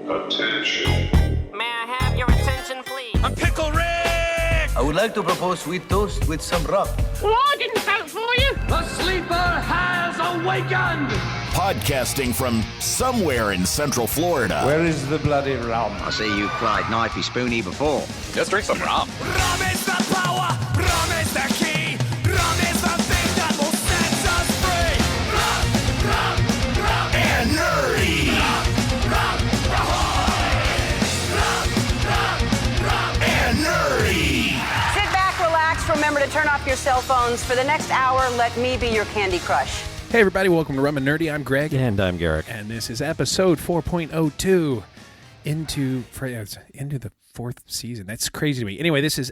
Attention. May I have your attention, please? I'm Pickle Rick! I would like to propose sweet toast with some rum. Well, I didn't vote for you. The sleeper has awakened! Podcasting from somewhere in Central Florida. Where is the bloody rum? I see you cried knifey spoony before. Let's drink some rum. Rum is the power! Rum is the key! Rum is the thing that will set us free! Rum, rum, rum, And nerdy. rum, rum, And nerdy. Sit back, relax, remember to turn off your cell phones. For the next hour, let me be your Candy Crush. Hey everybody, welcome to Rum and Nerdy. I'm Greg. And I'm Garrick. And this is episode 4.02 into the fourth season. That's crazy to me. Anyway, this is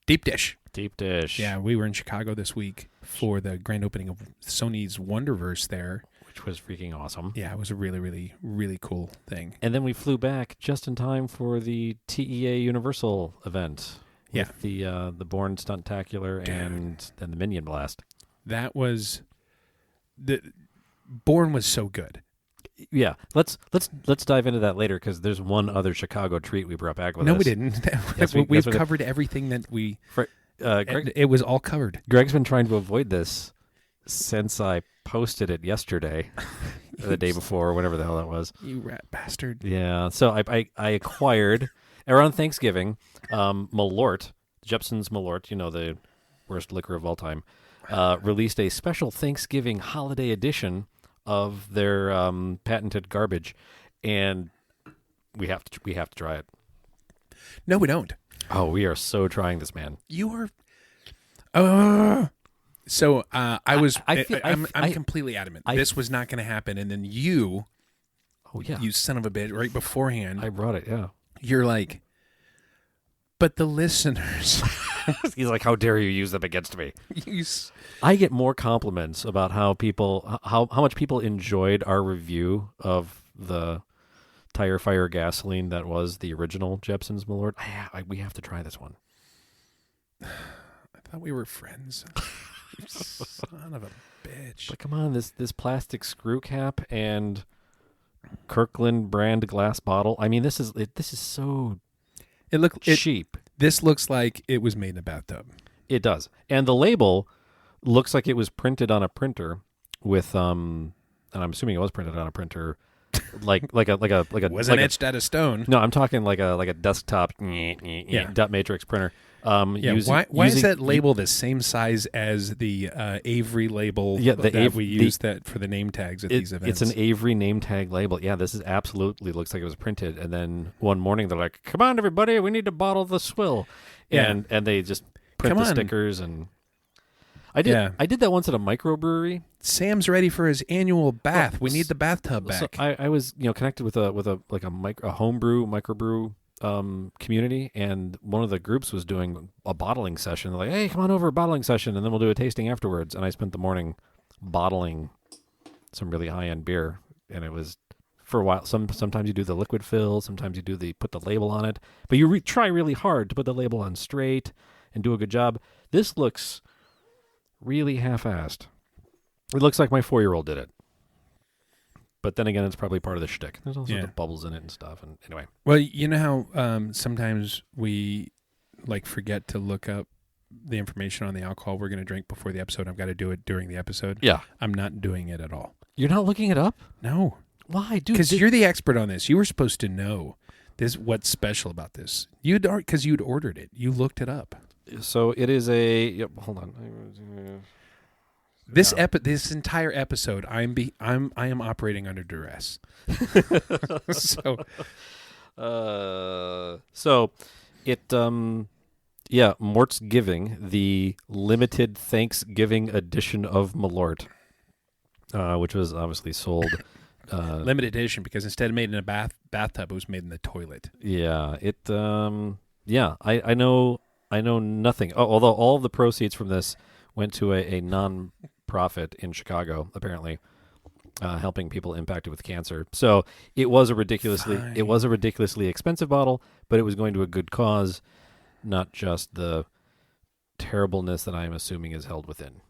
Deep Dish. Deep Dish. Yeah, we were in Chicago this week for the grand opening of Sony's Wonderverse there. Which was freaking awesome. Yeah, it was a really, really, really cool thing. And then we flew back just in time for the TEA Universal event. Yeah. With the Borne Stuntacular and then the Minion Blast. That was... Borne was so good. Yeah, let's dive into that later because there's one other Chicago treat we brought back with us. No, us. we didn't. We've covered everything that we... Greg, it was all covered. Greg's been trying to avoid this since I posted it yesterday, the day before, or whatever the hell that was. You rat bastard. Yeah, so I acquired, around Thanksgiving, Malort, Jeppson's Malort, the worst liquor of all time, released a special Thanksgiving holiday edition of their patented garbage, and we have to try it. No, we don't. Oh, we are so trying this, man. You are. So I'm completely adamant. This was not going to happen, and then you, you son of a bitch, right beforehand. I brought it. Yeah, you're like, but the listeners. He's like, how dare you use them against me? I get more compliments about how much people enjoyed our review of the Tire Fire gasoline that was the original Jeppson's Malort. We have to try this one. I thought we were friends. You son of a bitch. But come on, this plastic screw cap and Kirkland brand glass bottle. I mean, this is so cheap. This looks like it was made in a bathtub. It does. And the label looks like it was printed on a printer with and I'm assuming it was printed on a printer like a wasn't etched out of stone. No, I'm talking like a desktop dot matrix printer. Why is that label the same size as the Avery label we use that for the name tags at these events? It's an Avery name tag label. Yeah, this is absolutely looks like it was printed. And then one morning they're like, "Come on, everybody, we need to bottle the swill," and they just print the stickers. And I did that once at a microbrewery. Sam's ready for his annual bath. We need the bathtub back. So I was connected with a homebrew microbrew community, and one of the groups was doing a bottling session. They're like, "Hey, come on over, bottling session, and then we'll do a tasting afterwards." And I spent the morning bottling some really high-end beer, and it was for a while. Sometimes you do the liquid fill, sometimes you do put the label on it, but you try really hard to put the label on straight and do a good job. This looks really half-assed. It looks like my 4-year-old did it. But then again, it's probably part of the shtick. There's all sorts of bubbles in it and stuff. And anyway. Well, you know how sometimes we forget to look up the information on the alcohol we're going to drink before the episode. I've got to do it during the episode. Yeah. I'm not doing it at all. You're not looking it up? No. Why, dude? Because you're the expert on this. You were supposed to know what's special about this. Because you'd ordered it. You looked it up. So it is hold on. This entire episode, I am operating under duress. Mort's Giving, the limited Thanksgiving edition of Malort, which was obviously sold limited edition because instead of made in a bathtub, it was made in the toilet. Yeah, I know nothing. Although all of the proceeds from this went to a non-profit in Chicago, apparently, helping people impacted with cancer. So it was a ridiculously expensive bottle, but it was going to a good cause, not just the terribleness that I am assuming is held within.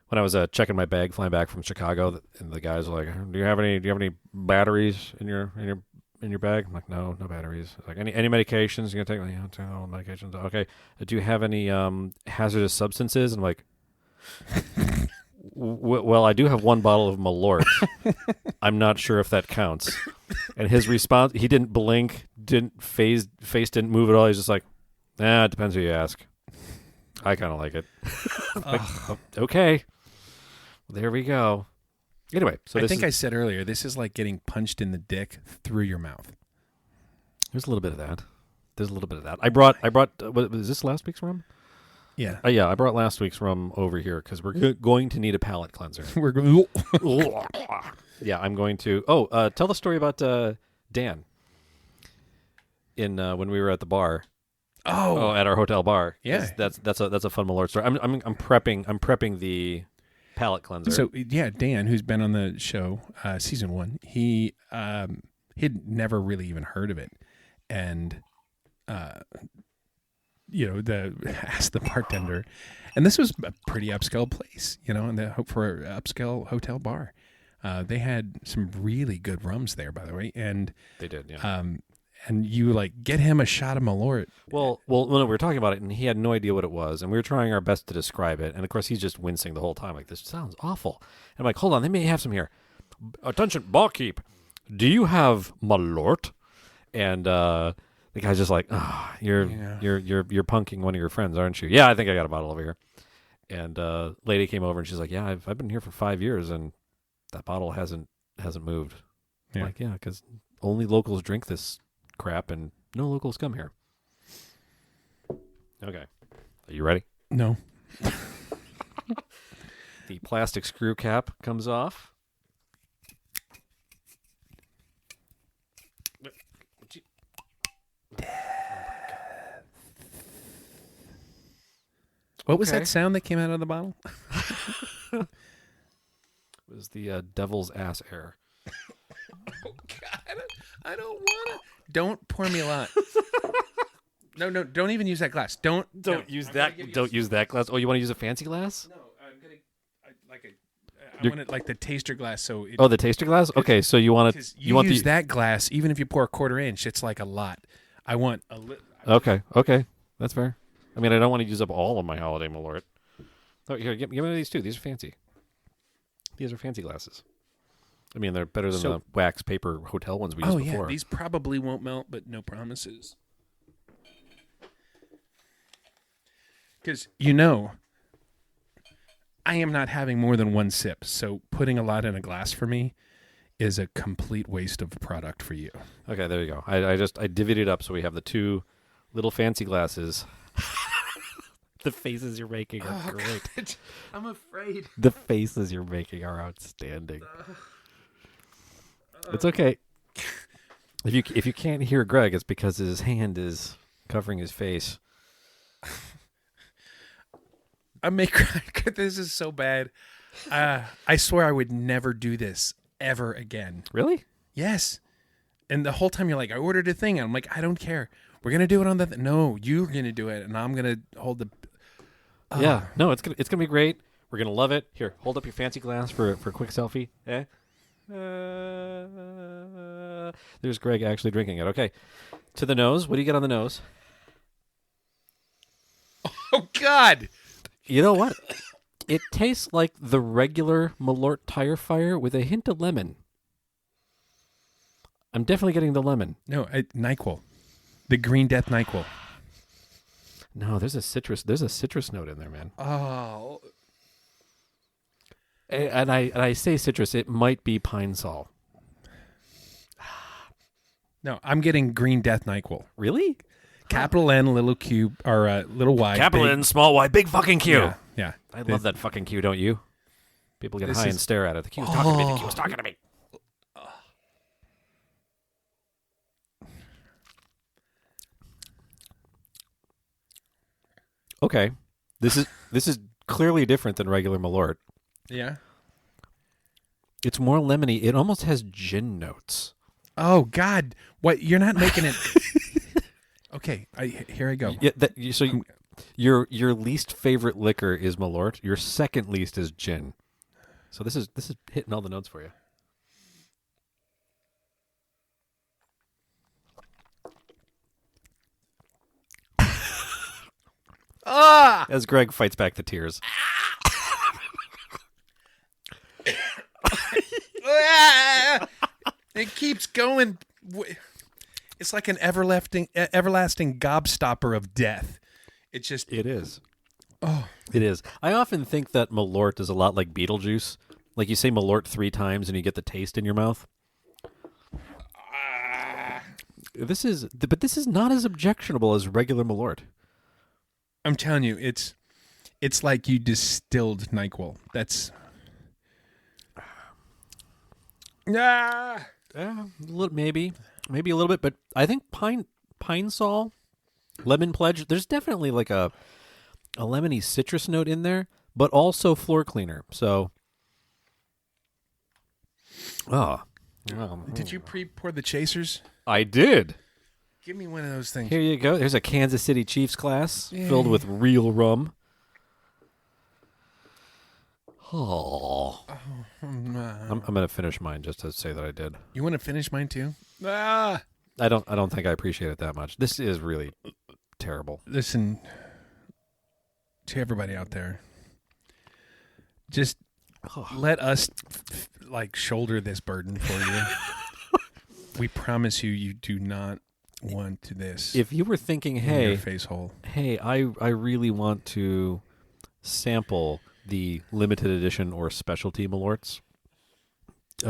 when I was checking my bag flying back from Chicago, and the guys were like, "Do you have any batteries in your bag?" I'm like, "No batteries." Like, any medications you gonna take? Yeah, take all medications. Okay. Do you have any hazardous substances? I'm like, well, I do have one bottle of Malort. I'm not sure if that counts. And his response, he didn't blink, face didn't move at all. He's just like, it depends who you ask. I kind of like it. Like, okay. There we go. Anyway, so I said earlier, this is like getting punched in the dick through your mouth. There's a little bit of that. I brought. Was this last week's rum? Yeah. Yeah, I brought last week's rum over here because we're going to need a palate cleanser. We're going. Yeah, I'm going to. Tell the story about Dan. When we were at the bar. Oh, at our hotel bar. Yeah, that's a fun Malort story. I'm prepping the palate cleanser. So yeah, Dan, who's been on the show, season 1, he'd never really even heard of it, and asked the bartender, and this was a pretty upscale place, and the hope for an upscale hotel bar. They had some really good rums there, by the way, and they did. Yeah. And you get him a shot of Malort. Well, we were talking about it, and he had no idea what it was, and we were trying our best to describe it, and of course he's just wincing the whole time, like, this sounds awful. And I'm like, hold on, they may have some here. Attention, barkeep, do you have Malort? And the guy's just like, you're punking one of your friends, aren't you? Yeah, I think I got a bottle over here. And lady came over and she's like, yeah, I've been here for 5 years, and that bottle hasn't moved. Yeah. I'm like, yeah, because only locals drink this crap, and no locals come here. Okay. Are you ready? No. The plastic screw cap comes off. What was that sound that came out of the bottle? It was the devil's ass air. Oh, God. I don't want to. Don't pour me a lot. No, don't even use that glass. Don't use that. Don't use that glass. Oh, you want to use a fancy glass? No, I want it like the taster glass. So the taster glass. Okay, so you want it? You want use that glass? Even if you pour a 1/4 inch, it's like a lot. I want a little. Okay, that's fair. I mean, I don't want to use up all of my holiday Malort. Oh, here, give me these two. These are fancy. These are fancy glasses. I mean, they're better than the wax paper hotel ones we used before. Yeah, these probably won't melt, but no promises. Because, I am not having more than one sip, so putting a lot in a glass for me is a complete waste of product for you. Okay, there you go. I divvied it up so we have the two little fancy glasses. The faces you're making are great. God, I'm afraid. The faces you're making are outstanding. It's okay. If you can't hear Greg, it's because his hand is covering his face. This is so bad. I swear I would never do this ever again. Really? Yes. And the whole time you're like, I ordered a thing. And I'm like, I don't care. We're gonna do it on the. No, you're gonna do it, and I'm gonna hold the. Yeah. No, it's gonna be great. We're gonna love it. Here, hold up your fancy glass for a quick selfie. There's Greg actually drinking it. Okay. To the nose. What do you get on the nose? Oh, God. You know what? It tastes like the regular Malort Tire Fire with a hint of lemon. I'm definitely getting the lemon. No, NyQuil. The Green Death NyQuil. No, there's a citrus note in there, man. Oh. And I say citrus, it might be Pine Sol. No, I'm getting Green Death NyQuil. Really? Capital N, little Q, or little Y. Capital N, small Y, big fucking Q. Yeah. I love that fucking Q, don't you? People get high and stare at it. The Q was talking to me. The Q was talking to me. Okay. This is clearly different than regular Malort. Yeah. It's more lemony. It almost has gin notes. Oh, God. What? You're not making it. Okay. Here I go. Yeah, Your least favorite liquor is Malort. Your second least is gin. So this is hitting all the notes for you. As Greg fights back the tears. It keeps going. It's like an everlasting gobstopper of death. It is. Oh, it is. I often think that Malort is a lot like Beetlejuice. Like you say Malort 3 times and you get the taste in your mouth. This is not as objectionable as regular Malort. I'm telling you, it's like you distilled NyQuil. That's maybe a little bit, but I think Pine Sol, Lemon Pledge. There's definitely like a lemony citrus note in there, but also floor cleaner. So, did you pre-pour the chasers? I did. Give me one of those things. Here you go. There's a Kansas City Chiefs glass filled with real rum. Oh. I'm going to finish mine just to say that I did. You want to finish mine too? I don't think I appreciate it that much. This is really terrible. Listen to everybody out there. Just let us shoulder this burden for you. We promise you do not want this. If you were thinking, your face hole. Hey, I really want to sample the limited edition or specialty Malorts,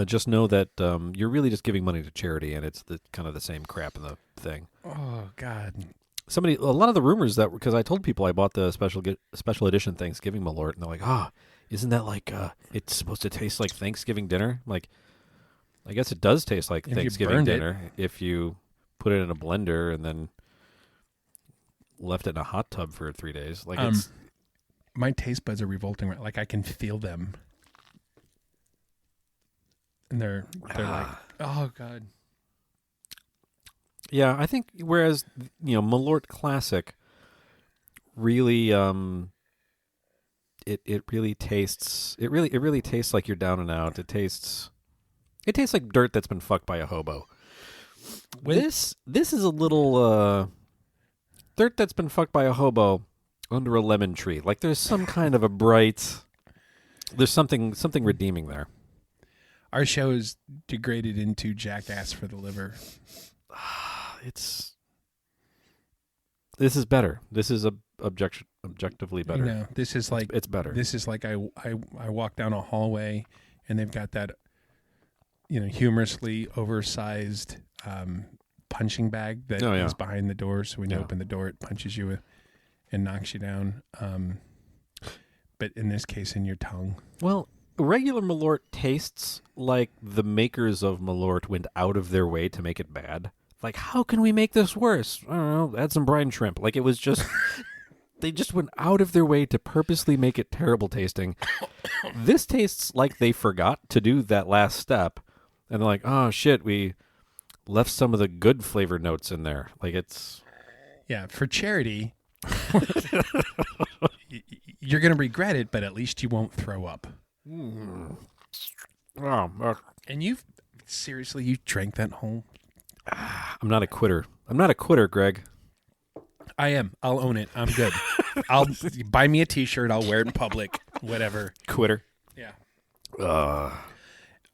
just know that you're really just giving money to charity, and it's kind of the same crap in the thing. Oh God! A lot of the rumors that, because I told people I bought the special edition Thanksgiving Malort, and they're like, isn't that like it's supposed to taste like Thanksgiving dinner? I'm like, I guess it does taste like Thanksgiving dinner if you put it in a blender and then left it in a hot tub for 3 days. Like my taste buds are revolting. Like I can feel them, and they're like, oh God. Yeah, I think whereas Malort Classic really it really tastes like you're down and out. It tastes like dirt that's been fucked by a hobo. This is a little dirt that's been fucked by a hobo under a lemon tree. Like there's some kind of there's something redeeming there. Our show is degraded into jackass for the liver. This is better. This is objectively better. No, this is like it's better. This is like I walk down a hallway and they've got that humorously oversized punching bag that is behind the door. So when you open the door, it punches you and knocks you down. But in this case, in your tongue. Well, regular Malort tastes like the makers of Malort went out of their way to make it bad. Like, how can we make this worse? I don't know, add some brine shrimp. Like, it was just, they just went out of their way to purposely make it terrible tasting. This tastes like they forgot to do that last step. And they're like, oh, shit, we left some of the good flavor notes in there. Like, it's... Yeah, for charity, you're going to regret it, but at least you won't throw up. Mm. And you drank that whole... I'm not a quitter, Greg. I am. I'll own it. I'm good. I'll buy me a T-shirt. I'll wear it in public. Whatever. Quitter. Yeah.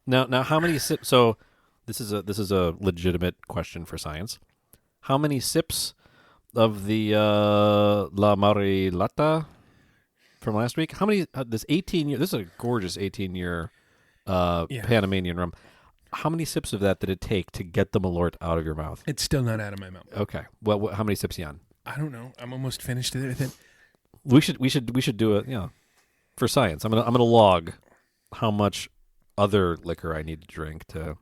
Now, how many sips? So, this is a legitimate question for science. How many sips of the La Marilata from last week? How many? This 18-year. This is a gorgeous 18-year Panamanian rum. How many sips of that did it take to get the Malort out of your mouth? It's still not out of my mouth. Okay. Well, how many sips are you on? I don't know. I'm almost finished with it. We should do it. For science. I'm gonna log how much other liquor I need to drink to.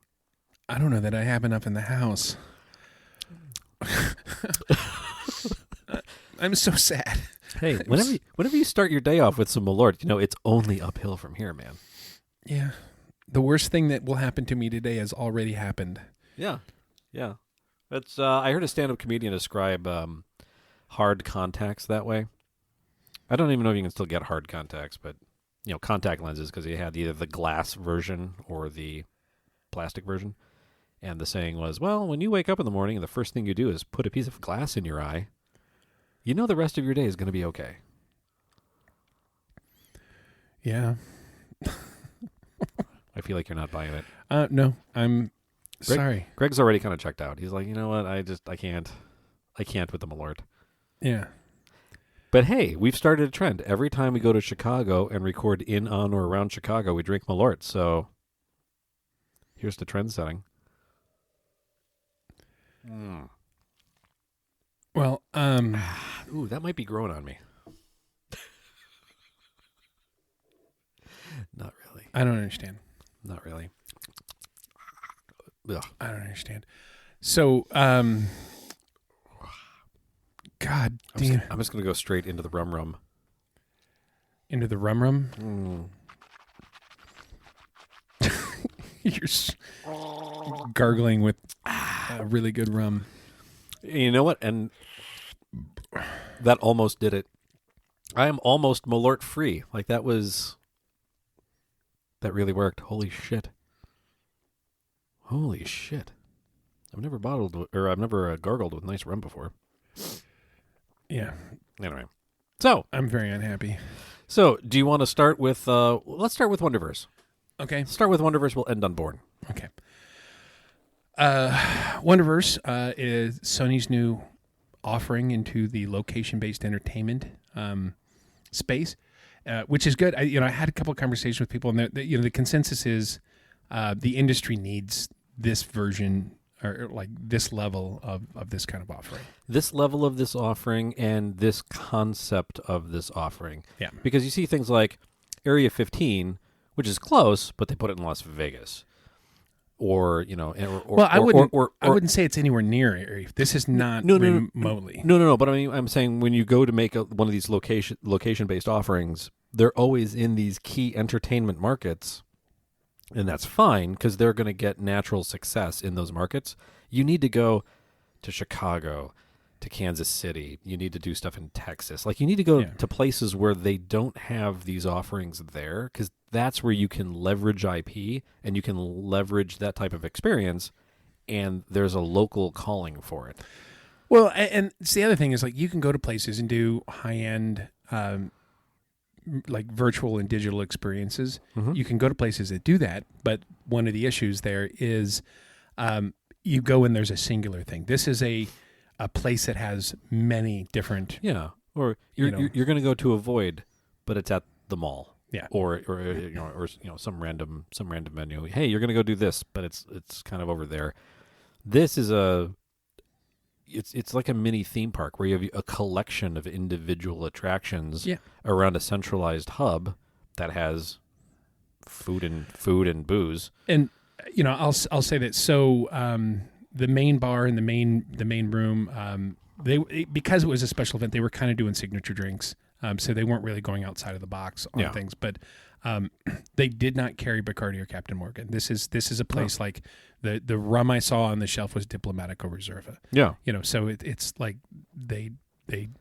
I don't know that I have enough in the house. I'm so sad. Hey, whenever you start your day off with some Malort, it's only uphill from here, man. Yeah. The worst thing that will happen to me today has already happened. Yeah. That's I heard a stand-up comedian describe hard contacts that way. I don't even know if you can still get hard contacts, but contact lenses, because you had either the glass version or the plastic version. And the saying was, well, when you wake up in the morning and the first thing you do is put a piece of glass in your eye, the rest of your day is going to be okay. Yeah. I feel like you're not buying it. No, I'm sorry. Greg's already kind of checked out. He's like, you know what? I can't with the Malort. Yeah. But hey, we've started a trend. Every time we go to Chicago and record in, on, or around Chicago, we drink Malort. So here's the trend setting. Well, ooh, that might be growing on me. Not really. I don't understand. Not really. Ugh. I don't understand. So, God damn. I'm just going to go straight into the rum. Into the rum? You're gargling with really good rum. You know what? And that almost did it. I am almost Malort free. Like that really worked. Holy shit. I've never gargled with nice rum before. Yeah. Anyway. So, I'm very unhappy. So, do you want to start with let's start with Wonderverse. Okay. Start with Wonderverse, we'll end on Borne. Okay. Wonderverse is Sony's new offering into the location-based entertainment space, which is good. I had a couple of conversations with people, and the consensus is the industry needs this version or like this level of this kind of offering. This level of this offering and this concept of this offering. Yeah. Because you see things like Area 15, which is close, but they put it in Las Vegas. Or, I wouldn't say it's anywhere near Area. This is not remotely. No. But I'm saying when you go to make one of these location-based offerings, they're always in these key entertainment markets. And that's fine because they're going to get natural success in those markets. You need to go to Chicago, to Kansas City. You need to do stuff in Texas. Like you need to go to places where they don't have these offerings there because that's where you can leverage IP and you can leverage that type of experience. And there's a local calling for it. Well, and it's the other thing is like you can go to places and do high-end like virtual and digital experiences. Mm-hmm. You can go to places that do that, but one of the issues there is you go and there's a singular thing. This is a place that has many different... Yeah, or you're going to go to a Void, but it's at the mall. Yeah, or some random menu. Hey, you're going to go do this, but it's kind of over there. This is it's like a mini theme park where you have a collection of individual attractions around a centralized hub that has food and booze. And I'll say that. So the main bar and the main room, because it was a special event, they were kind of doing signature drinks. So they weren't really going outside of the box on things, but they did not carry Bacardi or Captain Morgan. This is a place like the rum I saw on the shelf was Diplomatico Reserva. Yeah, so it's like they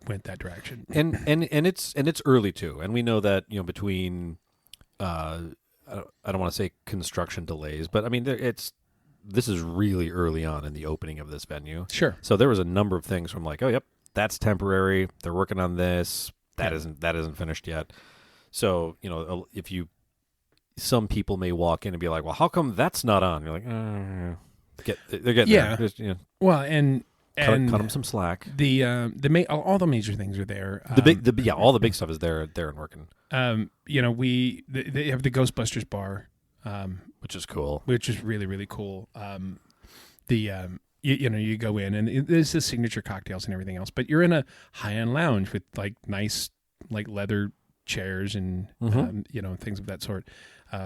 went that direction. And it's early too, and we know that between I don't want to say construction delays, but I mean this is really early on in the opening of this venue. Sure. So there was a number of things from like, oh yep, that's temporary. They're working on this. That isn't finished yet. So, some people may walk in and be like, well, how come that's not on? You're like, they're getting there. Well, and cut them some slack. All the major things are there. All the big stuff is there and working. They have the Ghostbusters bar, which is cool. Which is really, really cool. You go in and there's the signature cocktails and everything else, but you're in a high-end lounge with like nice like leather chairs and things of that sort.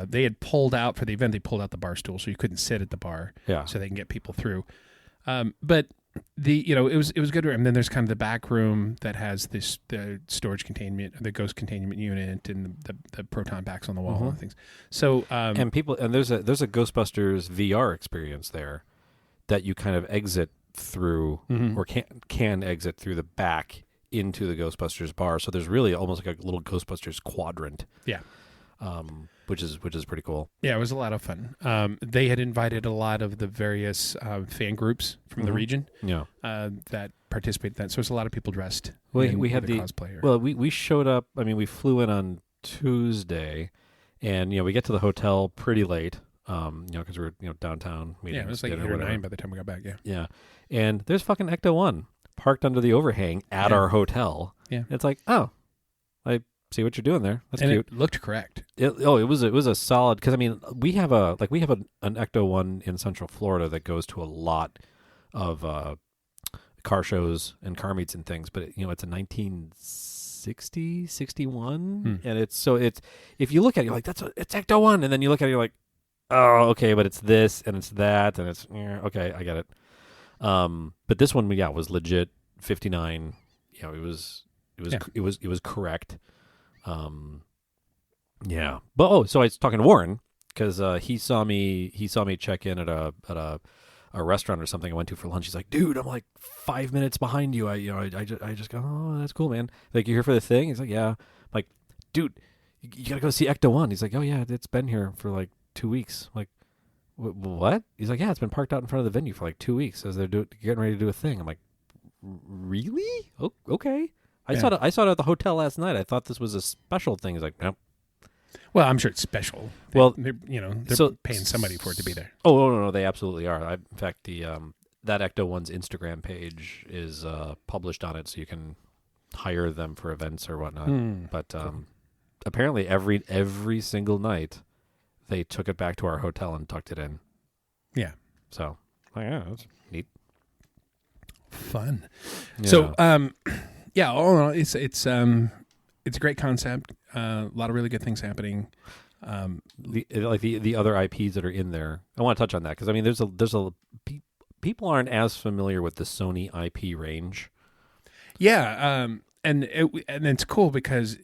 They had pulled out for the event. They pulled out the bar stool so you couldn't sit at the bar. Yeah. So they can get people through. But it was good. And then there's kind of the back room that has the storage containment, the ghost containment unit, and the proton packs on the wall and things. So and there's a Ghostbusters VR experience there that you kind of exit through or can exit through the back into the Ghostbusters bar. So there's really almost like a little Ghostbusters quadrant. Yeah. Which is pretty cool. Yeah, it was a lot of fun. They had invited a lot of the various fan groups from the region that participated in that. So it's a lot of people dressed. We had the cosplay. Well, we showed up. I mean, we flew in on Tuesday, and we get to the hotel pretty late. Because we're downtown. Yeah, it was like 8 or 9 by the time we got back. Yeah. Yeah, and there's fucking Ecto-1 parked under the overhang at our hotel. Yeah, it's like, oh, I see what you're doing there. That's cute. It looked correct. It was a solid, because I mean we have an Ecto-1 in Central Florida that goes to a lot of car shows and car meets and things, but it's a 1960, 61, and it's if you look at it, you're like, it's Ecto-1, and then you look at it, you're like, oh, okay, but it's this and it's that and it's okay, I get it. But this one, was legit 59. It was correct. Yeah. But so I was talking to Warren because he saw me check in at a restaurant or something I went to for lunch. He's like, dude, I'm like 5 minutes behind you. I just go, oh, that's cool, man. Like, you here for the thing? He's like, yeah. I'm like, dude, you gotta go see Ecto-1. He's like, oh yeah, it's been here for like 2 weeks. I'm like, what? He's like, yeah, it's been parked out in front of the venue for like 2 weeks as they're getting ready to do a thing. I'm like, really? Oh, okay. I saw it at the hotel last night. I thought this was a special thing. He's like, nope. Well, I'm sure it's special. They're paying somebody for it to be there. Oh, no, they absolutely are. In fact, the that Ecto-1's Instagram page is published on it, so you can hire them for events or whatnot. But apparently every single night they took it back to our hotel and tucked it in. Yeah. So, that's neat. Fun. Yeah. So, all in all, it's a great concept. A lot of really good things happening. The other IPs that are in there, I want to touch on that because I mean, people aren't as familiar with the Sony IP range. Yeah, and it's cool because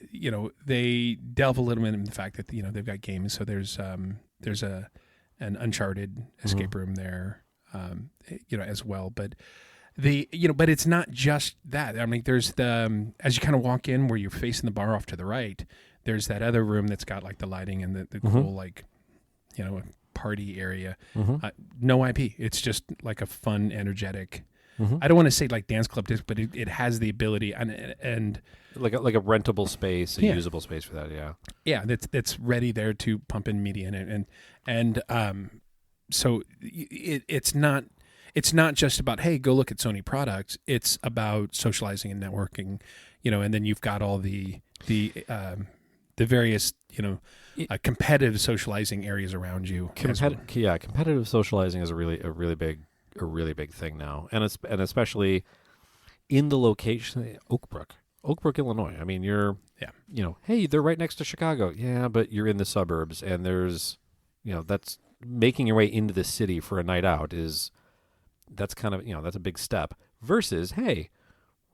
they delve a little bit into the fact that they've got games. So there's an Uncharted escape room there, as well. But but it's not just that. I mean, there's the as you kind of walk in where you're facing the bar off to the right. There's that other room that's got like the lighting and the cool party area. No IP. It's just like a fun, energetic. I don't want to say like dance club disc, but it has the ability and like a rentable space, a usable space for that. Yeah. Yeah. That's ready there to pump in media and so it's not just about, hey, go look at Sony products. It's about socializing and networking, and then you've got all the various, competitive socializing areas around you. Competitive socializing is a really big thing now, and especially in the location, Oak Brook, Illinois. I mean, hey, they're right next to Chicago. Yeah, but you're in the suburbs, and there's, that's making your way into the city for a night out that's kind of, that's a big step versus, hey,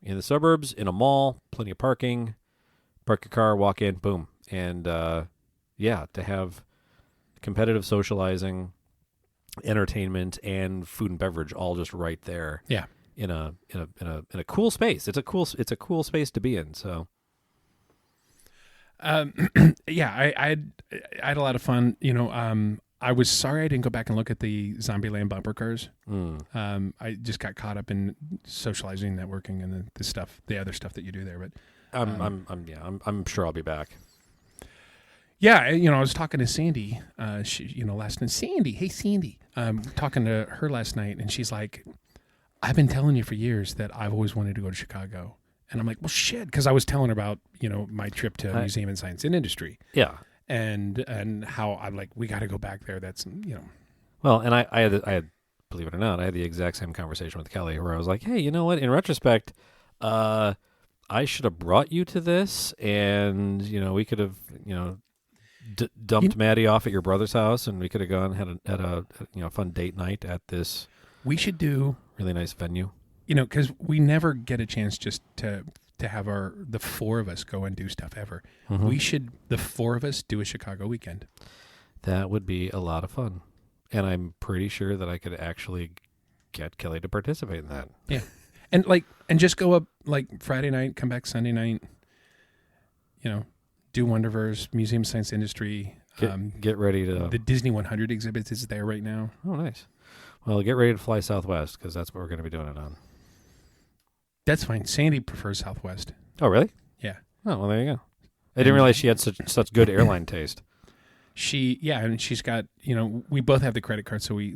in the suburbs, in a mall, plenty of parking, park your car, walk in, boom. And, to have competitive socializing, entertainment, and food and beverage all just right there. Yeah. In a cool space. It's a cool space to be in. So, I had a lot of fun. I was sorry I didn't go back and look at the Zombieland bumper cars. I just got caught up in socializing, networking, and the other stuff that you do there. But I'm sure I'll be back. Yeah, I was talking to Sandy. Last night. Sandy, hey Sandy. Talking to her last night, and she's like, "I've been telling you for years that I've always wanted to go to Chicago." And I'm like, "Well, shit," because I was telling her about my trip to Museum of Science and Industry. Yeah. And how I'm like, we got to go back there. That's Well, and I had, believe it or not, I had the exact same conversation with Kelly where I was like, hey, you know what? In retrospect, I should have brought you to this, and we could have dumped Maddie off at your brother's house, and we could have gone and had a fun date night at this. We should do really nice venue. Because we never get a chance just to have the four of us go and do stuff ever. We should, the four of us, do a Chicago weekend. That would be a lot of fun. And I'm pretty sure that I could actually get Kelly to participate in that. Yeah. And just go up like Friday night, come back Sunday night. Do Wonderverse, Museum of Science Industry. Get ready to... The Disney 100 exhibit is there right now. Oh, nice. Well, get ready to fly Southwest because that's what we're going to be doing it on. That's fine. Sandy prefers Southwest. Oh, really? Yeah. Oh, well, there you go. I didn't realize she had such good airline taste. And she's got, we both have the credit card, so we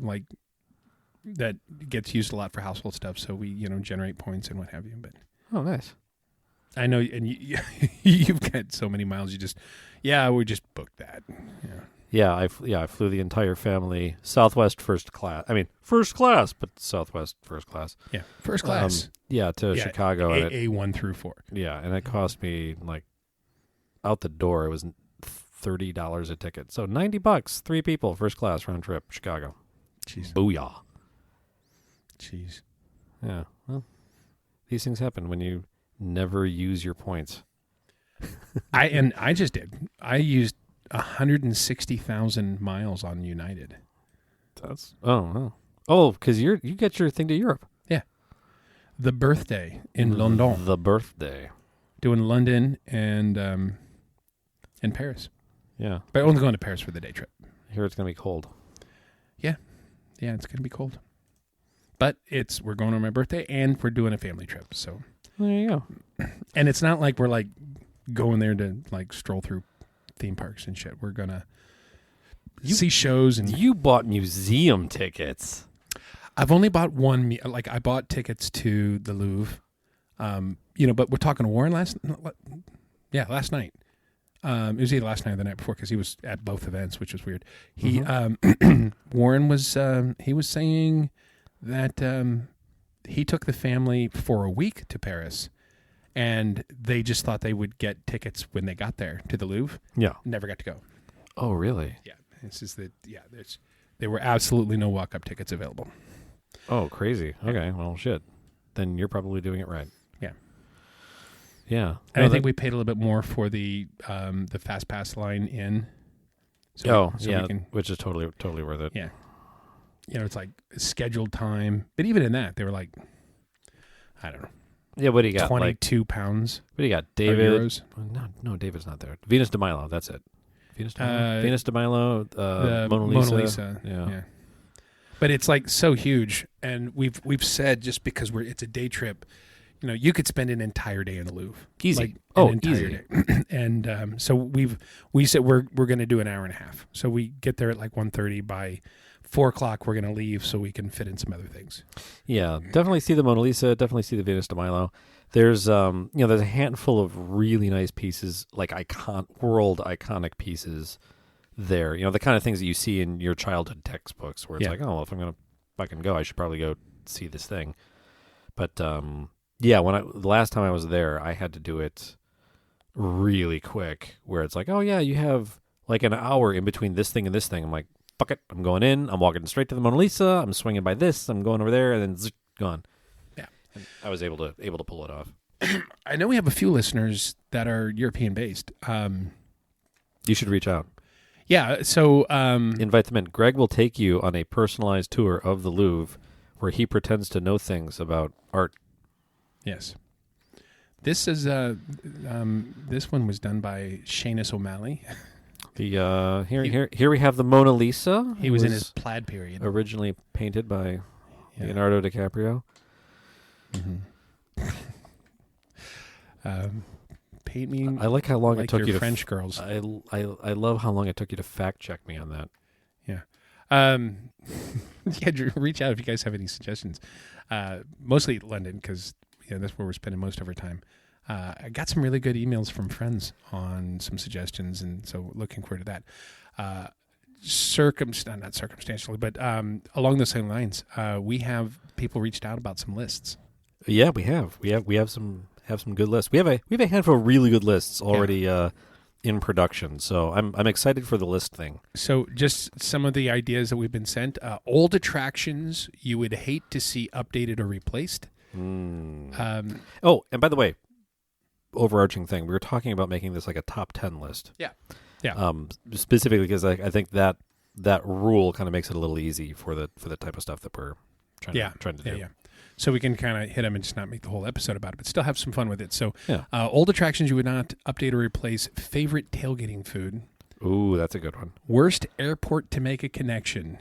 that gets used a lot for household stuff. So we, generate points and what have you. But oh, nice. I know, and you've got so many miles. We just booked that. Yeah, I flew the entire family Southwest first class. I mean, first class, but Southwest first class. Yeah, first class. To Chicago. A1 through 4. Yeah, and it cost me out the door. It was $30 a ticket, so $90, 3 people, first class round trip, Chicago. Jeez, booyah. Jeez. Yeah. Well, these things happen when you never use your points. I just did. I used 160,000 miles on United. That's because you get your thing to Europe. Yeah, the birthday in London. The birthday, doing London and Paris. Yeah, but only going to Paris for the day trip. I hear it's gonna be cold. Yeah, it's gonna be cold. But we're going on my birthday and we're doing a family trip. So there you go. And it's not like we're going there to stroll through theme parks and shit. We're gonna see shows. And you bought museum tickets. I've only bought one. I bought tickets to the Louvre. But we're talking to Warren last night. It was either last night or the night before because he was at both events, which was weird. He Warren was he was saying that he took the family for a week to Paris, and they just thought they would get tickets when they got there to the Louvre. Yeah, never got to go. Oh, really? Yeah, there were absolutely no walk-up tickets available. Oh, crazy. Okay, well, shit. Then you're probably doing it right. Yeah. Yeah. And I think we paid a little bit more for the Fast Pass line in. Which is totally worth it. Yeah. It's like scheduled time. But even in that, they were like, I don't know. Yeah, what do you got? 22 pounds. What do you got? David? Euros? No, David's not there. Venus de Milo, that's it. Venus de Milo, the Mona Lisa. Yeah. But it's so huge, and we've said just because it's a day trip, you could spend an entire day in the Louvre. Easy. Easy. Day. And so we said we're going to do an hour and a half. So we get there at 1:30. By 4:00 we're going to leave so we can fit in some other things. Yeah, definitely see the Mona Lisa. Definitely see the Venus de Milo. There's there's a handful of really nice pieces, world iconic pieces there. The kind of things that you see in your childhood textbooks where it's if I'm going to fucking go, I should probably go see this thing. But the last time I was there, I had to do it really quick where it's you have an hour in between this thing and this thing. I'm like, fuck it, I'm going in, I'm walking straight to the Mona Lisa, I'm swinging by this, I'm going over there, and then gone. Yeah. And I was able to pull it off. I know we have a few listeners that are European based. You should reach out. Yeah, so invite them in. Greg will take you on a personalized tour of the Louvre where he pretends to know things about art. Yes. This is this one was done by Seamus O'Malley. The here we have the Mona Lisa. He was in his plaid period. Originally painted by Leonardo DiCaprio. Mm-hmm. Paint me. I like how long it took you to French girls. I love how long it took you to fact check me on that. Yeah. Reach out if you guys have any suggestions. Mostly London because that's where we're spending most of our time. I got some really good emails from friends on some suggestions, and so looking forward to that. Not circumstantially, but along the same lines, we have people reached out about some lists. Yeah, we have some good lists. We have a handful of really good lists already in production. So I'm excited for the list thing. So just some of the ideas that we've been sent: old attractions you would hate to see updated or replaced. And by the way, overarching thing, we were talking about making this like a top 10 list. Yeah. Specifically because I think that rule kind of makes it a little easy for the type of stuff that we're trying to do. Yeah. so we can kind of hit them and just not make the whole episode about it, but still have some fun with it. So, Yeah. Old attractions you would not update or replace. Favorite tailgating food. Ooh, that's a good one. Worst airport to make a connection.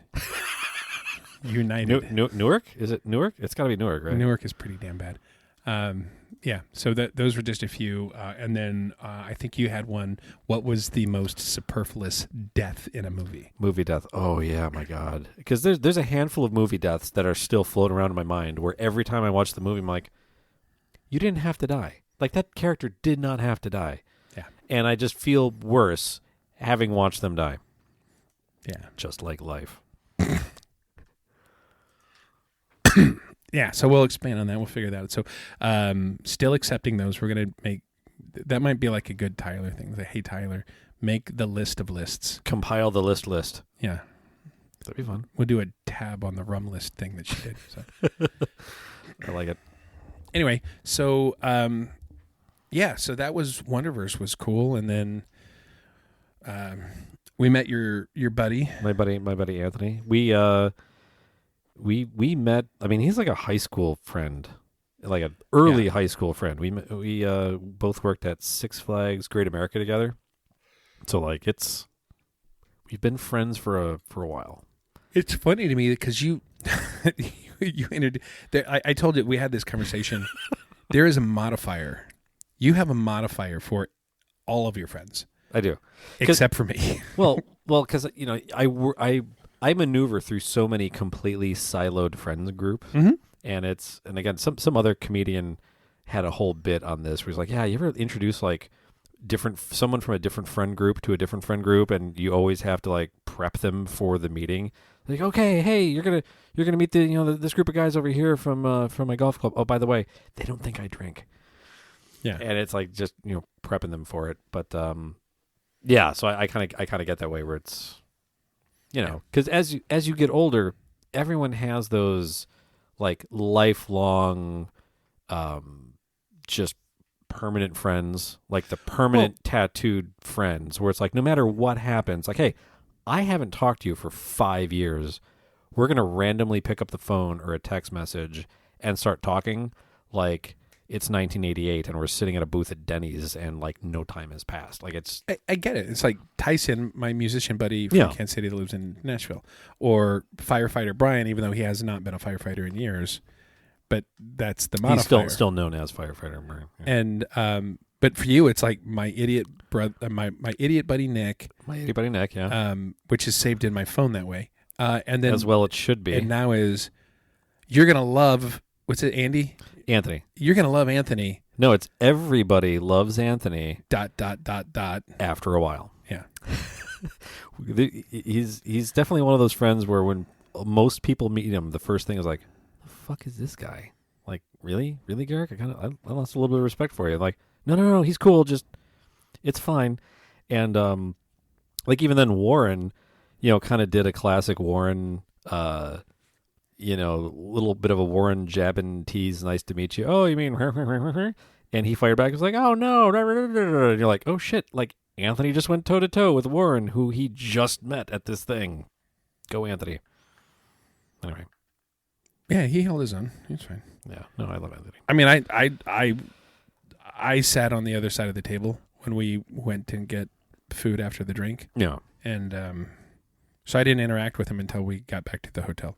United. Newark? Is it Newark? It's got to be Newark, right? Newark is pretty damn bad. Yeah, so those were just a few. And then I think you had one. What was the most superfluous death in a movie? Movie death. Oh, yeah, my God. Because there's a handful of movie deaths that are still floating around in my mind where every time I watch the movie, I'm like, you didn't have to die. Like, that character did not have to die. Yeah. And I just feel worse having watched them die. Yeah. Just like life. Yeah, so we'll expand on that. We'll figure that out. So still accepting those. We're going to make... That might be like a good Tyler thing. Like, hey, Tyler, make the list of lists. Compile the list. Yeah. That'd be fun. We'll do a tab on the rum list thing that she did. So. I like it. Anyway, so yeah, so that was Wonderverse was cool, and then we met your buddy. My buddy Anthony. We met. I mean, he's like a high school friend, like an early high school friend. We both worked at Six Flags Great America together. So like we've been friends for a while. It's funny to me because you entered. I told you we had this conversation. There is a modifier. You have a modifier for all of your friends. I do, except for me. well, because I maneuver through so many completely siloed friends group, and again some other comedian had a whole bit on this where he's like, yeah, you ever introduce like someone from a different friend group to a different friend group, and you always have to like prep them for the meeting. Like, okay, hey, you're gonna meet this group of guys over here from my golf club. Oh, by the way, they don't think I drink. Yeah, and it's like just prepping them for it. But yeah, so I kind of get that way where it's because as you get older, everyone has those like lifelong, just permanent friends, like the permanent tattooed friends, where it's like no matter what happens, like, hey, I haven't talked to you for 5 years. We're going to randomly pick up the phone or a text message and start talking like it's 1988 and we're sitting at a booth at Denny's and like no time has passed. Like I get it. It's like Tyson, my musician buddy from Kansas City that lives in Nashville, or firefighter Brian, even though he has not been a firefighter in years, but that's the modifier. He's still known as firefighter Brian. Yeah. And but for you, it's like my idiot brother, my idiot buddy Nick. My idiot buddy Nick, yeah. Which is saved in my phone that way. And then as well it should be. And now is you're gonna love what's it, Anthony. You're gonna love Anthony. No, it's everybody loves Anthony. ... After a while. Yeah. He's definitely one of those friends where when most people meet him, the first thing is like, the fuck is this guy? Like, really, Garrick? I lost a little bit of respect for you. Like, no, he's cool. Just it's fine. And like even then, Warren, kind of did a classic Warren, little bit of a Warren jab and tease. Nice to meet you. Oh, you mean? And he fired back. He was like, oh no, and you're like, oh shit, like Anthony just went toe to toe with Warren, who he just met at this thing. Go Anthony. Anyway. Yeah, he held his own. He's fine. Yeah, no, I love Anthony. I mean, I sat on the other side of the table when we went to get food after the drink. Yeah. And so I didn't interact with him until we got back to the hotel.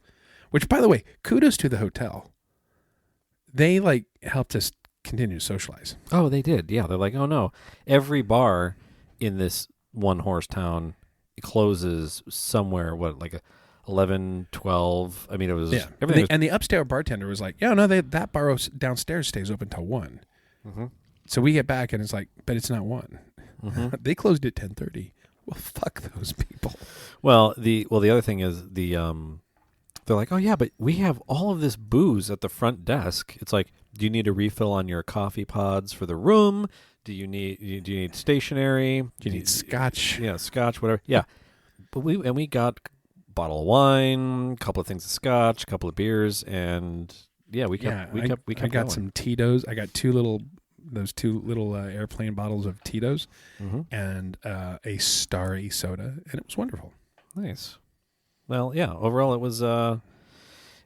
Which, by the way, kudos to the hotel. They, like, helped us continue to socialize. Oh, they did. Yeah, they're like, oh, no. Every bar in this one-horse town closes somewhere, like 11, 12. I mean, it was... Yeah. Everything and the upstairs bartender was like, yeah, no, that bar downstairs stays open till 1. Mm-hmm. So we get back, and it's like, but it's not 1. Mm-hmm. They closed at 10:30. Well, fuck those people. Well, the other thing is they're like, oh yeah, but we have all of this booze at the front desk. It's like, do you need a refill on your coffee pods for the room? Do you need stationery? Do you need scotch? Yeah, scotch, whatever. Yeah, but we got a bottle of wine, a couple of things of scotch, a couple of beers, and yeah, we kept I got going. some Tito's. I got two little airplane bottles of Tito's, and a Starry soda, and it was wonderful. Nice. Well, yeah. Overall, it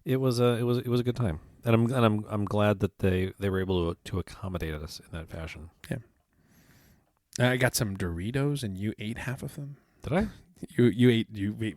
It was a good time, and I'm glad that they were able to accommodate us in that fashion. Yeah. I got some Doritos, and you ate half of them. Did I? You ate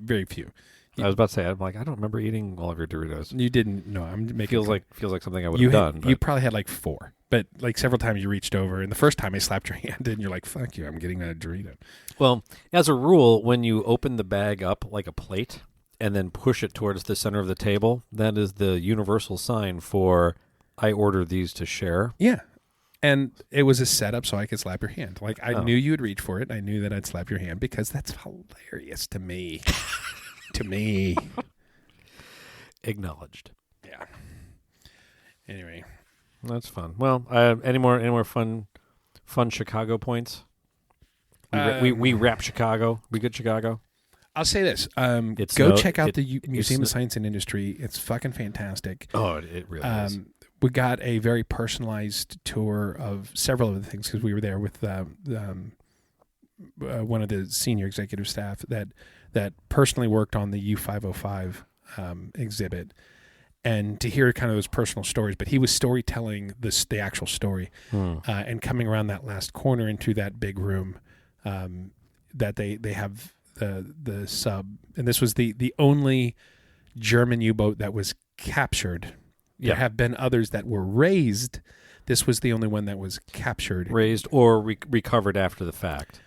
very few. I was about to say, I'm like, I don't remember eating all of your Doritos. You didn't. No, I'm making. Feels like something I would have done. You probably had like 4, but like several times you reached over, and the first time I slapped your hand, and you're like, "Fuck you! I'm getting that Dorito." Well, as a rule, when you open the bag up like a plate and then push it towards the center of the table, that is the universal sign for I order these to share. Yeah. And it was a setup so I could slap your hand. Like, I knew you would reach for it. I knew that I'd slap your hand because that's hilarious to me. To me. Acknowledged. Yeah. Anyway. That's fun. Well, any more fun Chicago points? We wrap Chicago. We good Chicago? I'll say this. Go check out the Museum of it's Science and Industry. It's fucking fantastic. Oh, it really is. We got a very personalized tour of several of the things because we were there with one of the senior executive staff that personally worked on the U505 exhibit, and to hear kind of those personal stories. But he was storytelling the actual story, and coming around that last corner into that big room that they have the sub, and this was the only German U-boat that was captured. There have been others that were raised. This was the only one that was captured, raised or recovered after the fact.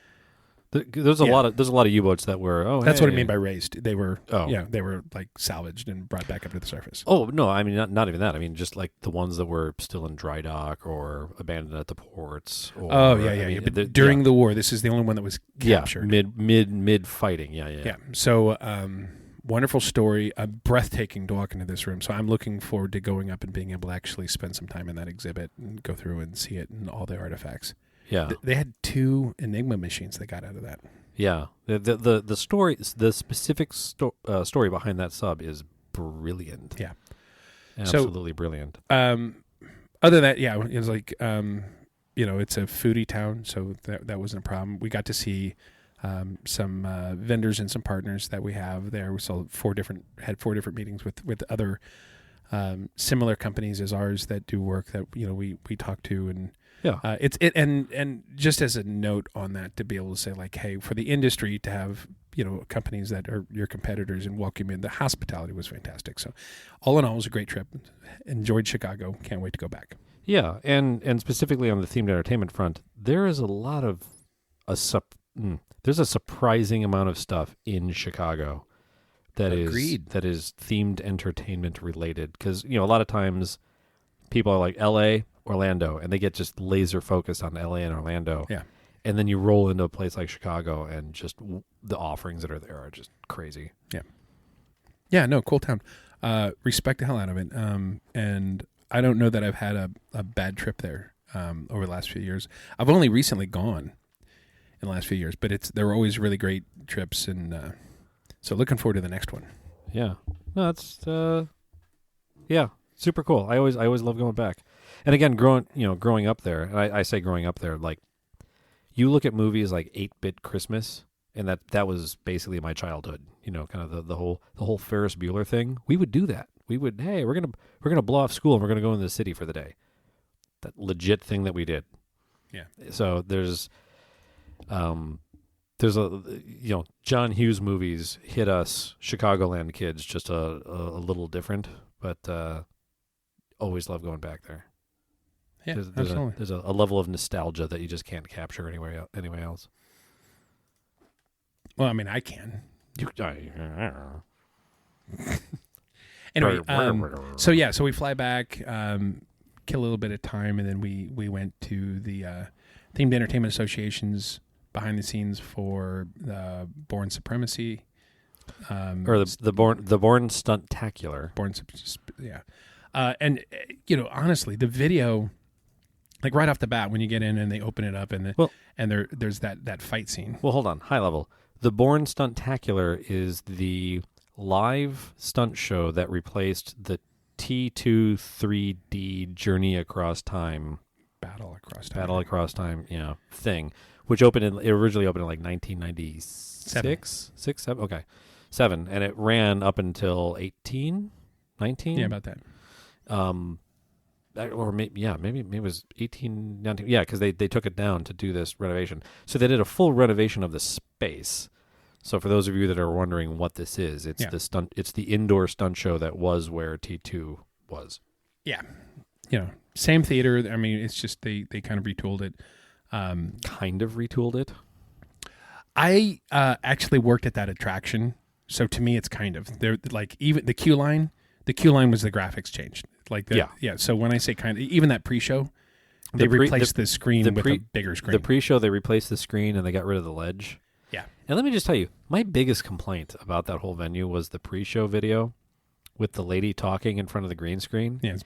There's a lot of U-boats that were. That's what I mean by raised. They were. They were like salvaged and brought back up to the surface. Oh no, I mean not even that. I mean just like the ones that were still in dry dock or abandoned at the ports. Or, But during the war, this is the only one that was captured. Mid fighting. Yeah. So. Wonderful story, breathtaking to walk into this room. So I'm looking forward to going up and being able to actually spend some time in that exhibit and go through and see it and all the artifacts. Yeah, they had 2 Enigma machines they got out of that. Yeah, the story, the specific story behind that sub is brilliant. Yeah, absolutely brilliant. Other than that, it was like it's a foodie town, so that wasn't a problem. We got to see. Some vendors and some partners that we have there. We saw 4 different meetings with other similar companies as ours that do work that we talk to, and and just as a note on that, to be able to say like, hey, for the industry to have companies that are your competitors and welcome in, the hospitality was fantastic. So all in all, it was a great trip. Enjoyed Chicago. Can't wait to go back. Yeah, and specifically on the themed entertainment front, there is a lot of there's a surprising amount of stuff in Chicago that is themed entertainment related. Because a lot of times people are like L.A., Orlando, and they get just laser focused on L.A. and Orlando. Yeah, and then you roll into a place like Chicago, and just the offerings that are there are just crazy. Yeah. No, cool town. Respect the hell out of it. And I don't know that I've had a bad trip there over the last few years. I've only recently gone in the last few years, but they were always really great trips, and so looking forward to the next one. Yeah, no, that's super cool. I always love going back, and again, growing up there, and I say growing up there, like you look at movies like 8-Bit Christmas, and that was basically my childhood. Kind of the whole Ferris Bueller thing. We would do that. We would, hey, we're gonna blow off school and we're gonna go into the city for the day. That legit thing that we did. Yeah. So there's John Hughes movies hit us Chicagoland kids just a little different, but always love going back there. Yeah, absolutely. There's a level of nostalgia that you just can't capture anywhere else. Well, I mean, I can. Anyway, so we fly back, kill a little bit of time, and then we went to the Themed Entertainment Association's behind the scenes for Borne Supremacy, or the Borne Stuntacular. And honestly, the video, like right off the bat when you get in and they open it up and there's that fight scene. Well, hold on, high level. The Borne Stuntacular is the live stunt show that replaced the T2 3D Journey Across Time. Battle Across Time, thing, which originally opened in like 1996, 7, and it ran up until 18, 19? Yeah, about that. Or maybe it was 18, 19. Yeah, because they took it down to do this renovation. So they did a full renovation of the space. So for those of you that are wondering what this is, it's it's the indoor stunt show that was where T2 was. Yeah. Same theater. I mean, it's just they kind of retooled it. Kind of retooled it? I actually worked at that attraction. So to me, it's kind of. They're like even the queue line was the graphics changed. Yeah. So when I say kind of, even that pre-show, they replaced the screen with a bigger screen. The pre-show, they replaced the screen and they got rid of the ledge. Yeah. And let me just tell you, my biggest complaint about that whole venue was the pre-show video with the lady talking in front of the green screen. Yeah, it's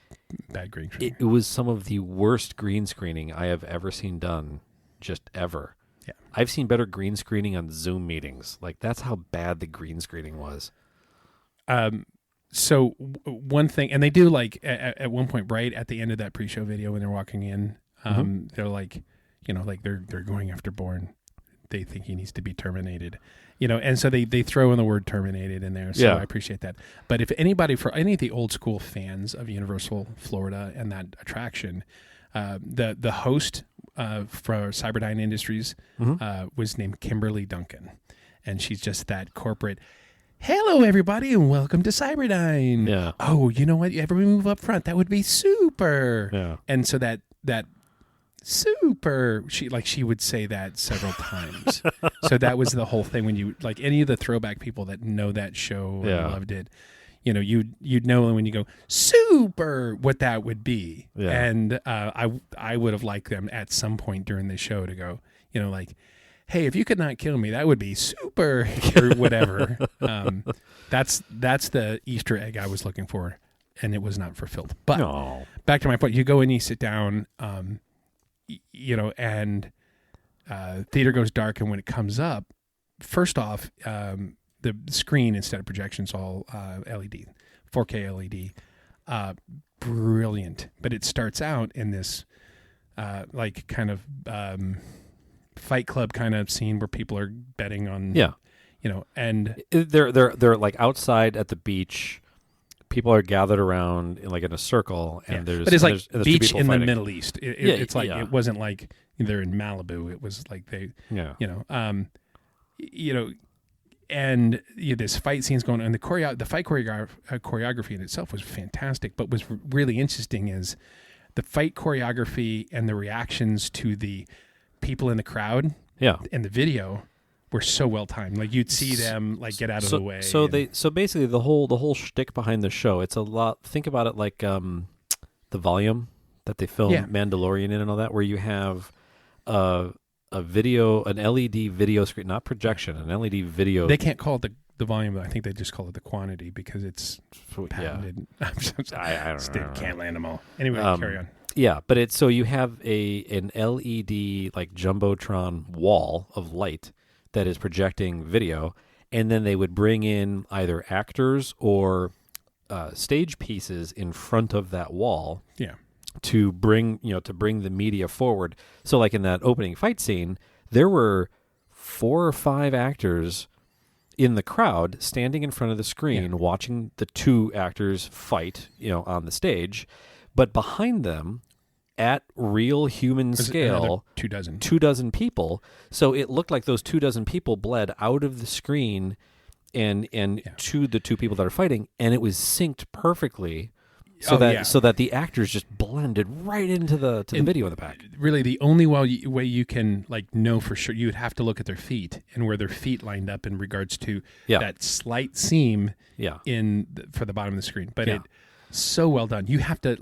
bad green screen. It was some of the worst green screening I have ever seen done, just ever. Yeah. I've seen better green screening on Zoom meetings. Like, that's how bad the green screening was. So one thing, and they do like at one point right at the end of that pre-show video when they're walking in, they're like, they're going after Borne. They think he needs to be terminated, and so they throw in the word terminated in there. So I appreciate that. But if anybody, for any of the old school fans of Universal Florida and that attraction, the host for Cyberdyne Industries was named Kimberly Duncan, and she's just that corporate. Hello, everybody, and welcome to Cyberdyne. Yeah. Oh, you know what? You ever move up front? That would be super. Yeah. And so that super, she would say that several times. So that was the whole thing when you like any of the throwback people that know that show and loved it. You'd know when you go super what that would be. Yeah. And I would have liked them at some point during the show to go, like, hey, if you could not kill me, that would be super or whatever. That's the Easter egg I was looking for, and it was not fulfilled. But back to my point, you go in, you sit down, and theater goes dark, and when it comes up, first off, the screen instead of projections all LED, 4K LED, brilliant. But it starts out in this like kind of Fight Club kind of scene where people are betting on, and they're like outside at the beach. People are gathered around in a circle, and but it's like there's beach two in fighting. the Middle East. It's like it wasn't like they're in Malibu. It was like and this fight scene's going on. And the fight choreography in itself was fantastic. But what's really interesting is the fight choreography and the reactions to the people in the crowd and the video were so well timed. Like you'd see them like get out of the way. So basically the whole shtick behind the show, it's a lot. Think about it like the volume that they filmed Mandalorian in and all that, where you have an LED video screen, not projection, an LED video. They can't call it the volume, though. I think they just call it the quantity because it's patented. I don't know. Can't land them all. Anyway, carry on. Yeah, but so you have an LED like jumbotron wall of light that is projecting video, and then they would bring in either actors or stage pieces in front of that wall. Yeah. To bring the media forward. So like in that opening fight scene, there were 4 or 5 actors in the crowd standing in front of the screen watching the 2 actors fight, on the stage, but behind them at real human scale, 2 dozen people. So it looked like those 2 dozen people bled out of the screen and to the 2 people that are fighting, and it was synced perfectly. So that the actors just blended right into the video in the back. Really, the only way you can like know for sure, you would have to look at their feet and where their feet lined up in regards to that slight seam for the bottom of the screen. But it so well done. You have to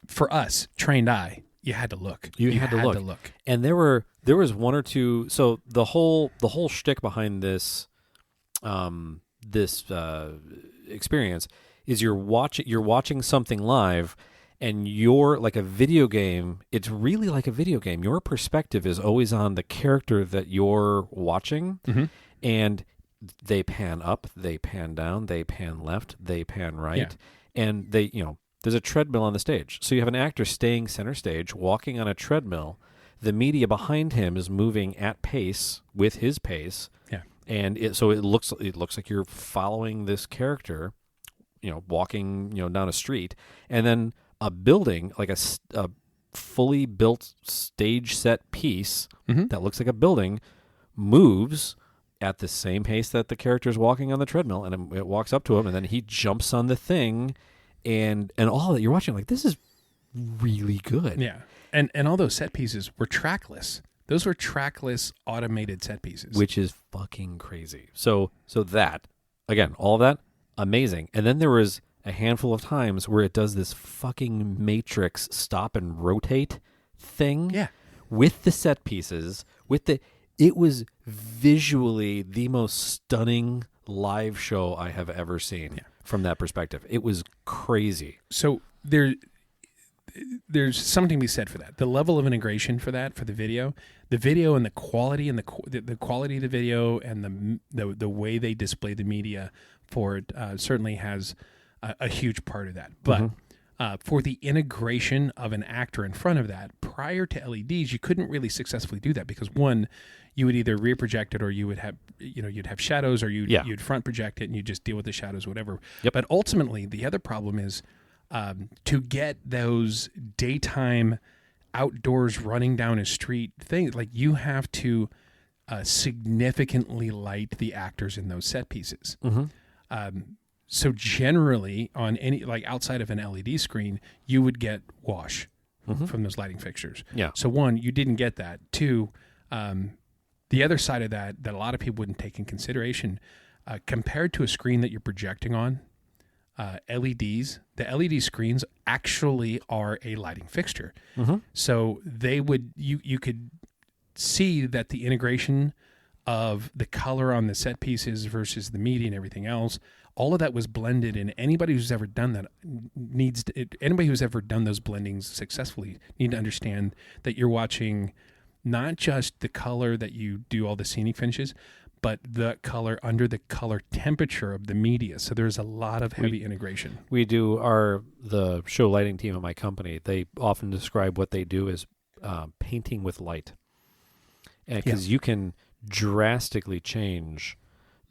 for us trained eye, you had to look. You had to look. And there was 1 or 2. So the whole shtick behind this experience is you're watching something live, and you're like a video game. It's really like a video game. Your perspective is always on the character that you're watching, and they pan up, they pan down, they pan left, they pan right, and they there's a treadmill on the stage. So you have an actor staying center stage, walking on a treadmill. The media behind him is moving at pace with his pace, and it looks like you're following this character walking, down a street, and then a building, like a fully built stage set piece that looks like a building, moves at the same pace that the character's walking on the treadmill, and it walks up to him, and then he jumps on the thing, and all that you're watching, like, this is really good. Yeah. And all those set pieces were trackless. Those were trackless automated set pieces. Which is fucking crazy. So that, again, all of that, amazing. And then there was a handful of times where it does this fucking Matrix stop and rotate thing. Yeah. With the set pieces, it was visually the most stunning live show I have ever seen from that perspective. It was crazy. So there's something to be said for that. The level of integration for that, for the video and the quality and the quality of the video and the way they display the media for it certainly has a huge part of that. But for the integration of an actor in front of that, prior to LEDs, you couldn't really successfully do that because one, you would either rear project it or you would have, you'd have shadows, or you'd front project it and you just deal with the shadows, whatever. Yep. But ultimately, the other problem is to get those daytime outdoors running down a street things, like you have to significantly light the actors in those set pieces. So generally on any, like outside of an LED screen, you would get wash from those lighting fixtures. Yeah. So one, you didn't get that. Two, the other side of that a lot of people wouldn't take in consideration, compared to a screen that you're projecting on, LEDs, the LED screens actually are a lighting fixture. So they would, you could see that the integration of the color on the set pieces versus the media and everything else, all of that was blended, and anybody who's ever done that anybody who's ever done those blendings successfully need to understand that you're watching not just the color that you do all the scenic finishes, but the color under the color temperature of the media. So there's a lot of heavy integration. We do the show lighting team at my company. They often describe what they do as painting with light, because you can drastically change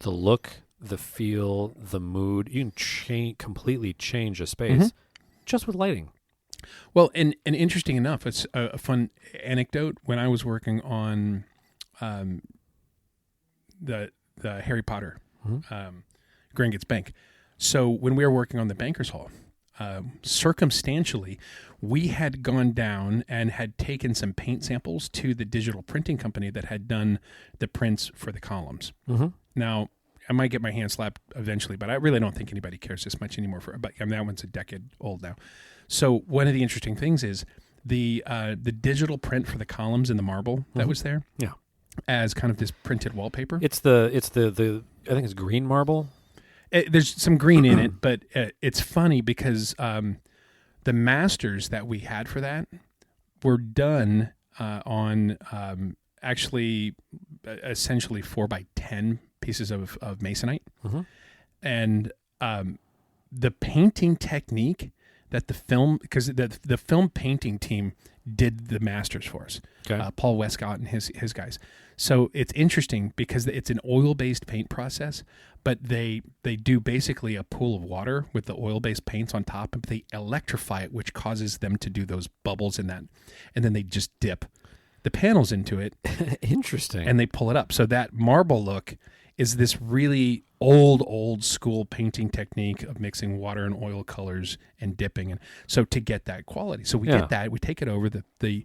the look, the feel, the mood. You can completely change a space just with lighting. Well, and interesting enough, it's a fun anecdote. When I was working on the Harry Potter Gringotts Bank, so when we were working on the Bankers Hall, circumstantially, we had gone down and had taken some paint samples to the digital printing company that had done the prints for the columns. Now, I might get my hand slapped eventually, but I really don't think anybody cares this much anymore. But that one's a decade old now. So one of the interesting things is the digital print for the columns in the marble that was there. Yeah, as kind of this printed wallpaper. It's the I think it's green marble. There's some green in it, but it's funny because the masters that we had for that were done on actually essentially 4x10 pieces of masonite, and the painting technique that the film, because the film painting team did the masters for us, Paul Westcott and his guys. So it's interesting because it's an oil-based paint process, but they do basically a pool of water with the oil-based paints on top, and they electrify it, which causes them to do those bubbles in that, and then they just dip the panels into it. Interesting. And they pull it up. So that marble look is this really old school painting technique of mixing water and oil colors and dipping, and so to get that quality. So we get that, we take it over. The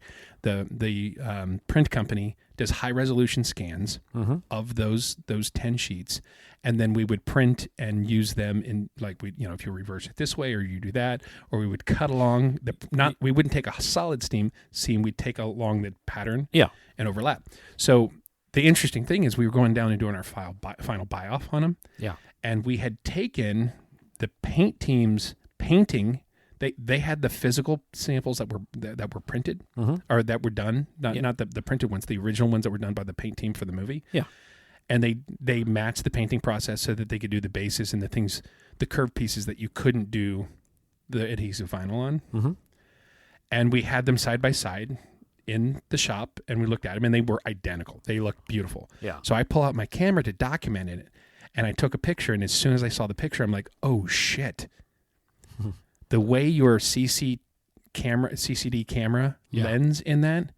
print company does high resolution scans of those 10 sheets, and then we would print and use them in, like, we, if you reverse it this way or you do that, or we would cut along we wouldn't take a solid seam, we'd take along the pattern and overlap. So the interesting thing is we were going down and doing our final buy-off on them. Yeah. And we had taken the paint team's painting. They had the physical samples that were printed or that were done, not the printed ones, the original ones that were done by the paint team for the movie. Yeah. And they matched the painting process so that they could do the bases and the curved pieces that you couldn't do the adhesive vinyl on. And we had them side by side in the shop, and we looked at them, and they were identical. They looked beautiful. Yeah. So I pull out my camera to document it, And I took a picture, and as soon as I saw the picture, I'm like, oh shit. The way your CCD camera lens in that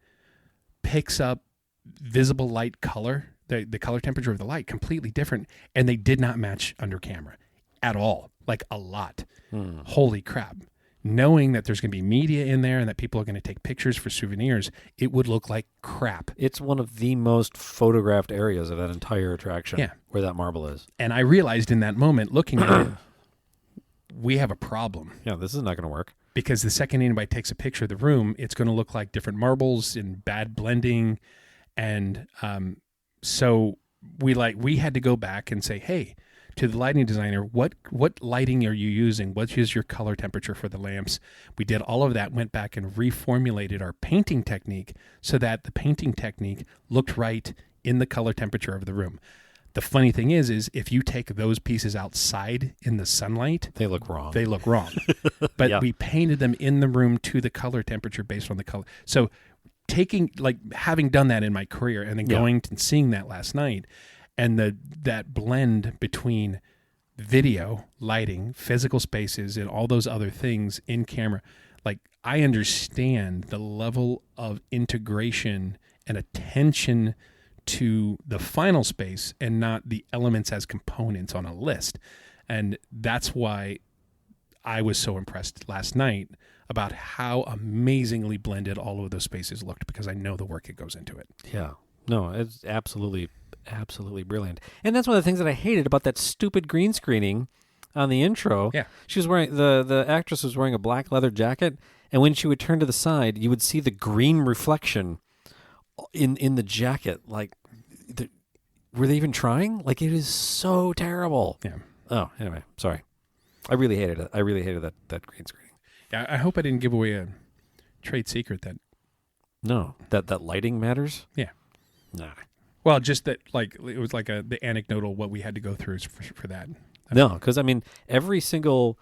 picks up visible light color, the color temperature of the light, completely different, and they did not match under camera at all, like a lot. Holy crap. Knowing that there's going to be media in there and that people are going to take pictures for souvenirs, it would look like crap. It's one of the most photographed areas of that entire attraction. Yeah. Where that marble is. And I realized in that moment, looking at it, we have a problem. Yeah, this is not going to work. Because the second anybody takes a picture of the room, it's going to look like different marbles and bad blending. And so we had to go back and say, hey, to the lighting designer, what lighting are you using? What is your color temperature for the lamps? We did all of that, went back and reformulated our painting technique so that the painting technique looked right in the color temperature of the room. The funny thing is if you take those pieces outside in the sunlight, they look wrong. But we painted them in the room to the color temperature based on the color. So having done that in my career and then going and seeing that last night, and that blend between video, lighting, physical spaces, and all those other things in camera, like I understand the level of integration and attention to the final space and not the elements as components on a list. And that's why I was so impressed last night about how amazingly blended all of those spaces looked, because I know the work that goes into it. Yeah. No, it's absolutely brilliant. And that's one of the things that I hated about that stupid green screening on the intro. Yeah. She was wearing, the actress was wearing a black leather jacket, and when she would turn to the side, you would see the green reflection in the jacket. Like, were they even trying? Like, it is so terrible. Yeah. Oh, anyway, sorry. I really hated it. I really hated that green screening. Yeah, I hope I didn't give away a trade secret that... No, that lighting matters? Yeah. Nah. Well, just that, like, it was like the anecdotal what we had to go through for that. No, because I mean, every single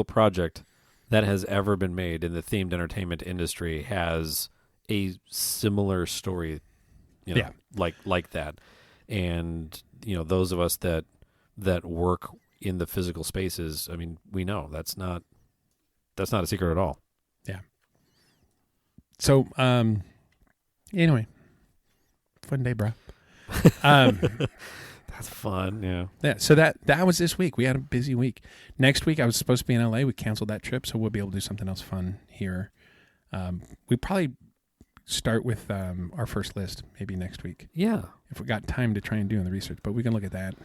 project that has ever been made in the themed entertainment industry has a similar story, like that. And those of us that work in the physical spaces, I mean, we know that's not a secret at all. Yeah. So, anyway. Fun day, bro. That's fun, yeah. Yeah, so that was this week. We had a busy week. Next week, I was supposed to be in LA. We canceled that trip, so we'll be able to do something else fun here. We probably start with our first list maybe next week. Yeah. If we got time to try and do the research, but we can look at that.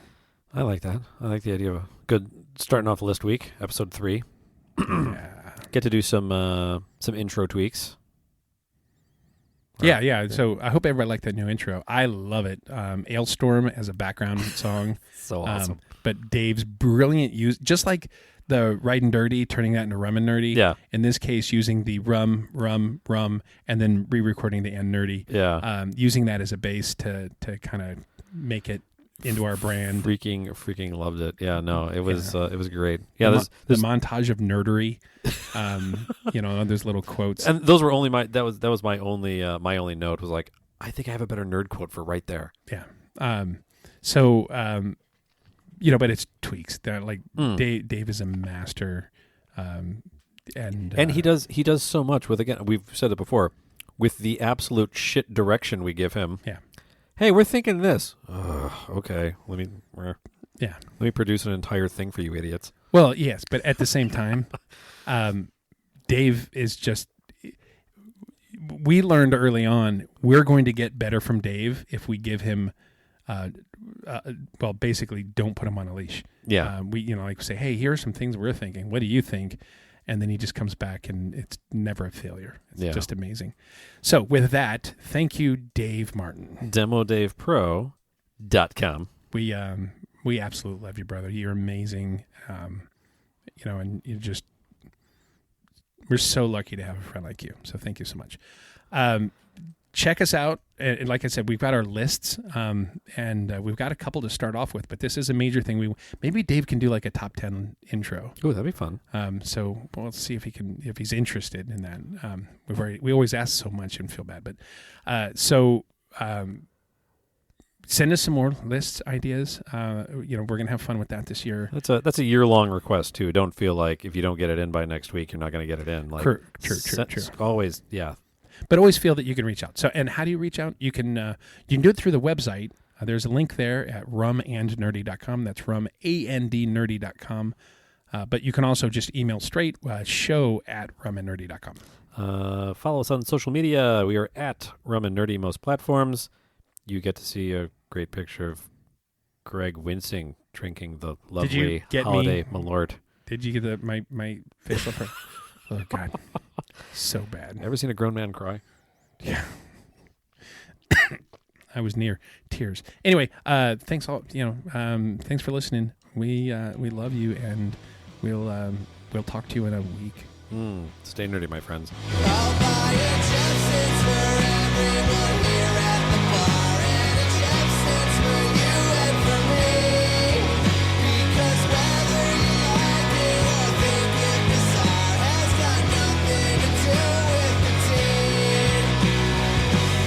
I like that. I like the idea of a good starting off the list week, episode 3. Yeah. Get to do some intro tweaks. Yeah. So I hope everybody liked that new intro. I love it. Ailstorm as a background song. So awesome. But Dave's brilliant use, just like the Right and Dirty, turning that into Rum and Nerdy. Yeah. In this case, using the rum, and then re-recording the and nerdy. Yeah. Using that as a base to kind of make it into our brand. Freaking loved it. Yeah, no, it was great. Yeah, the montage of nerdery. There's little quotes. And those were only that was my only note was like, I think I have a better nerd quote for right there. Yeah. But it's tweaks. They're like Dave is a master. And he does so much with, again, we've said it before, with the absolute shit direction we give him. Yeah. Hey, we're thinking this. Okay, let me produce an entire thing for you idiots. Well, yes, but at the same time, Dave is just. We learned early on we're going to get better from Dave if we give him, basically don't put him on a leash. Yeah, we say, hey, here are some things we're thinking. What do you think? And then he just comes back, and it's never a failure. It's just amazing. So with that, thank you, Dave Martin. DemoDavePro.com. We absolutely love you, brother. You're amazing. And you just, we're so lucky to have a friend like you. So thank you so much. Check us out. And like I said, we've got our lists, and we've got a couple to start off with, but this is a major thing. Maybe Dave can do like a top 10 intro. Oh, that'd be fun. So we'll see if he's interested in that. We always ask so much and feel bad, but send us some more lists, ideas. We're gonna have fun with that this year. That's a year-long request too. Don't feel like if you don't get it in by next week, you're not going to get it in. Like, True. Always, yeah. But always feel that you can reach out. So, and how do you reach out? You can do it through the website. There's a link there at rumandnerdy.com. That's rumandnerdy.com. But you can also just email straight show@rumandnerdy.com. Follow us on social media. We are at Rum and Nerdy most platforms. You get to see a great picture of Greg wincing, drinking the lovely holiday Malort. Did you get my facial hair? Oh, God. So bad. Ever seen a grown man cry? Yeah. I was near tears. Anyway, thanks all. Thanks for listening. We love you, and we'll talk to you in a week. Stay nerdy, my friends. I'll buy a Jeppson's for everyone here at the bar, and a Jeppson's for you and for me. Because whether you like it or think it bizarre has got nothing to do with the teen.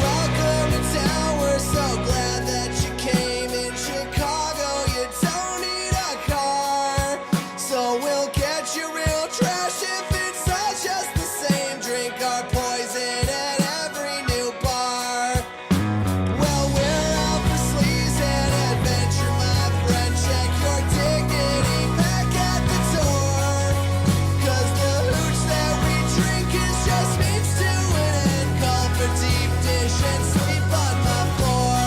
Welcome to town, we're so glad that you came. In Chicago, you don't need a car, so we'll get you real trash if it's all just the same. Drink our poison at every new bar. Well, we're out for sleaze and adventure, my friend. Check your dignity back at the door. 'Cause the hooch that we drink is just means to an end. Call for deep dish and sleep on my floor.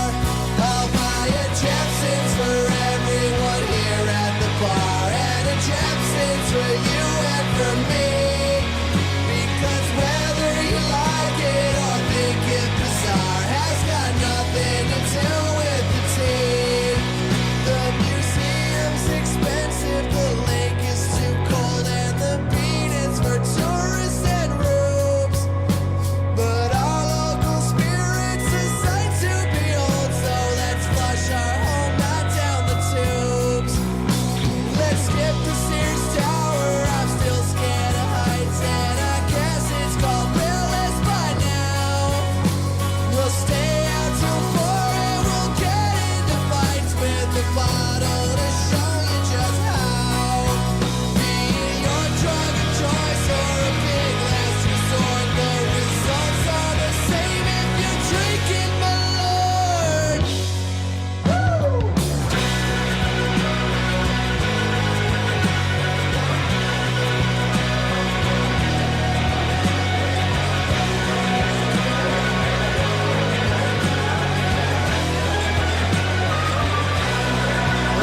I'll buy a Jeppson's for everyone here at the bar, and a Jeppson's for you and for me. Because whether you like it or think it bizarre has got nothing to do with the teen. The museum's expensive, the lake is too cold, and the bean is for tourists and rubes. But our local spirit's a sight to behold, so let's flush our home, not down the tubes. Let's skip the Sears Tower, I'm still scared of heights, and I guess it's called Willis by now. We'll stay out till 4 and we'll get into fights with the bottle to show you just how. Be it your drug of choice or a big last resort, the results are the same if you're drinking Malort.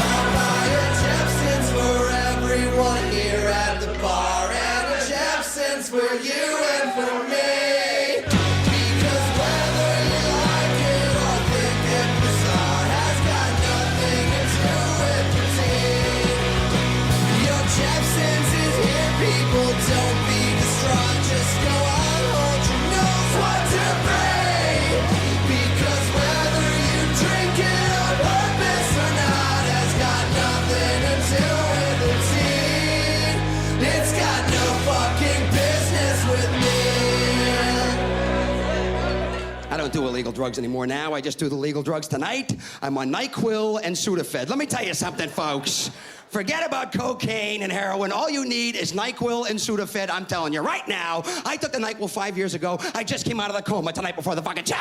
I'll buy a Jeppson's for everyone here at the bar, and a Jeppson's for you and for me. Because whether you like it or think it bizarre has got nothing to do with the teen. Your Jeppson's is here, people, don't be distraught. Just go on, hold your nose, what to pray. Because whether you drink it on purpose or not has got nothing to do with the teen. It's got no fucking business with me. I don't do illegal drugs anymore now. I just do the legal drugs tonight. I'm on NyQuil and Sudafed. Let me tell you something, folks. Forget about cocaine and heroin. All you need is NyQuil and Sudafed. I'm telling you right now. I took the NyQuil 5 years ago. I just came out of the coma tonight before the fucking show.